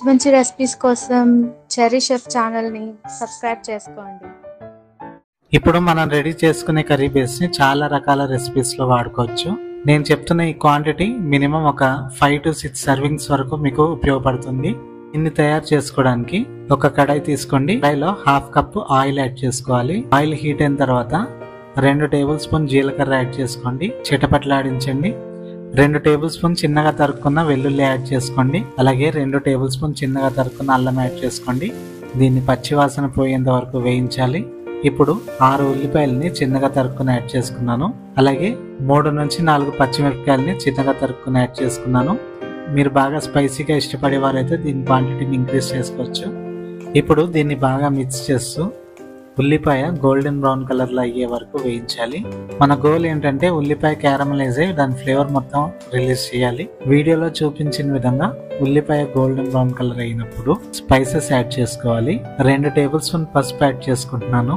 మంచి రెసిపీస్ కోసం cherry chef ఛానల్ని సబ్స్క్రైబ్ చేసుకోండి. ఇప్పుడు మనం రెడీ చేసుకునే కర్రీ బేస్ని చాలా రకాల రెసిపీస్లో వాడుకోవచ్చు. నేను చెప్తున్న ఈ క్వాంటిటీ మినిమం ఒక 5 to 6 సర్వింగ్స్ వరకు మీకు ఉపయోగపడుతుంది. ఇన్ని తయారు చేసుకోవడానికి ఒక కడాయి తీసుకోండి. కడాయిలో 1/2 కప్ ఆయిల్ యాడ్ చేసుకోవాలి. ఆయిల్ హీట్ అయిన తర్వాత 2 టేబుల్ స్పూన్ జీలకర్ర యాడ్ చేసుకోండి. చిటపట్లాడించండి. 2 టేబుల్ స్పూన్ చిన్నగా తరుక్కున్న వెల్లుల్లి యాడ్ చేసుకోండి. అలాగే 2 టేబుల్ స్పూన్ చిన్నగా తరుక్కున్న అల్లం యాడ్ చేసుకోండి. దీన్ని పచ్చివాసన పోయేంత వరకు వేయించాలి. ఇప్పుడు 6 ఉల్లిపాయలని చిన్నగా తరుక్కుని యాడ్ చేసుకున్నాను. అలాగే 3 నుంచి 4 పచ్చిమిరపకాయలని చిన్నగా తరుక్కుని యాడ్ చేసుకున్నాను. మీరు బాగా స్పైసీగా ఇష్టపడేవారైతే దీని క్వాంటిటీని ఇంక్రీజ్ చేసుకోవచ్చు. ఇప్పుడు దీన్ని బాగా మిక్స్ చేస్తూ ఉల్లిపాయ గోల్డెన్ బ్రౌన్ కలర్లో అయ్యే వరకు వేయించాలి. మన గోల్ ఏంటంటే ఉల్లిపాయ క్యారమలైజ్ అయ్యి దాని ఫ్లేవర్ మొత్తం రిలీజ్ చేయాలి. వీడియోలో చూపించిన విధంగా ఉల్లిపాయ గోల్డెన్ బ్రౌన్ కలర్ అయినప్పుడు స్పైసెస్ యాడ్ చేసుకోవాలి. 2 టేబుల్ స్పూన్ పసుపు యాడ్ చేసుకుంటున్నాను.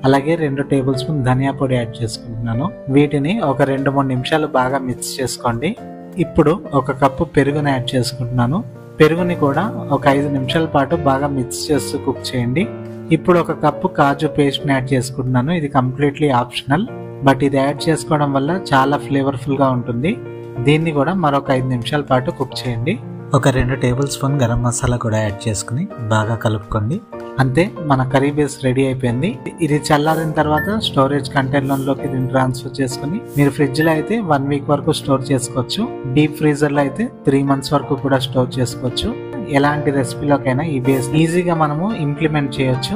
అలాగే 2 టేబుల్ స్పూన్ ధనియా పొడి యాడ్ చేసుకుంటున్నాను. వీటిని ఒక 2-3 నిమిషాలు బాగా మిక్స్ చేసుకోండి. ఇప్పుడు ఒక కప్పు పెరుగుని యాడ్ చేసుకుంటున్నాను. పెరుగుని కూడా ఒక 5 నిమిషాల పాటు బాగా మిక్స్ చేస్తూ కుక్ చేయండి. ఇప్పుడు ఒక కప్పు కాజు పేస్ట్ని యాడ్ చేసుకుంటున్నాను. ఇది కంప్లీట్లీ ఆప్షనల్, బట్ ఇది యాడ్ చేసుకోవడం వల్ల చాలా ఫ్లేవర్ఫుల్ గా ఉంటుంది. దీన్ని కూడా మరొక 5 నిమిషాల పాటు కుక్ చేయండి. ఒక 2 టేబుల్ స్పూన్ గరం మసాలా కూడా యాడ్ చేసుకుని బాగా కలుపుకోండి. అంతే, మన కర్రీ బేస్ రెడీ అయిపోయింది. ఇది చల్లారిన తర్వాత స్టోరేజ్ కంటైనర్లోకి దీన్ని ట్రాన్స్ఫర్ చేసుకుని మీరు ఫ్రిడ్జ్ లో అయితే 1 వీక్ వరకు స్టోర్ చేసుకోవచ్చు. డీప్ ఫ్రీజర్ లో అయితే 3 months వరకు కూడా స్టోర్ చేసుకోవచ్చు. ఎలాంటి రెసిపీలోకైనా ఈ బేస్ ఈజీగా మనము ఇంప్లిమెంట్ చేయొచ్చు.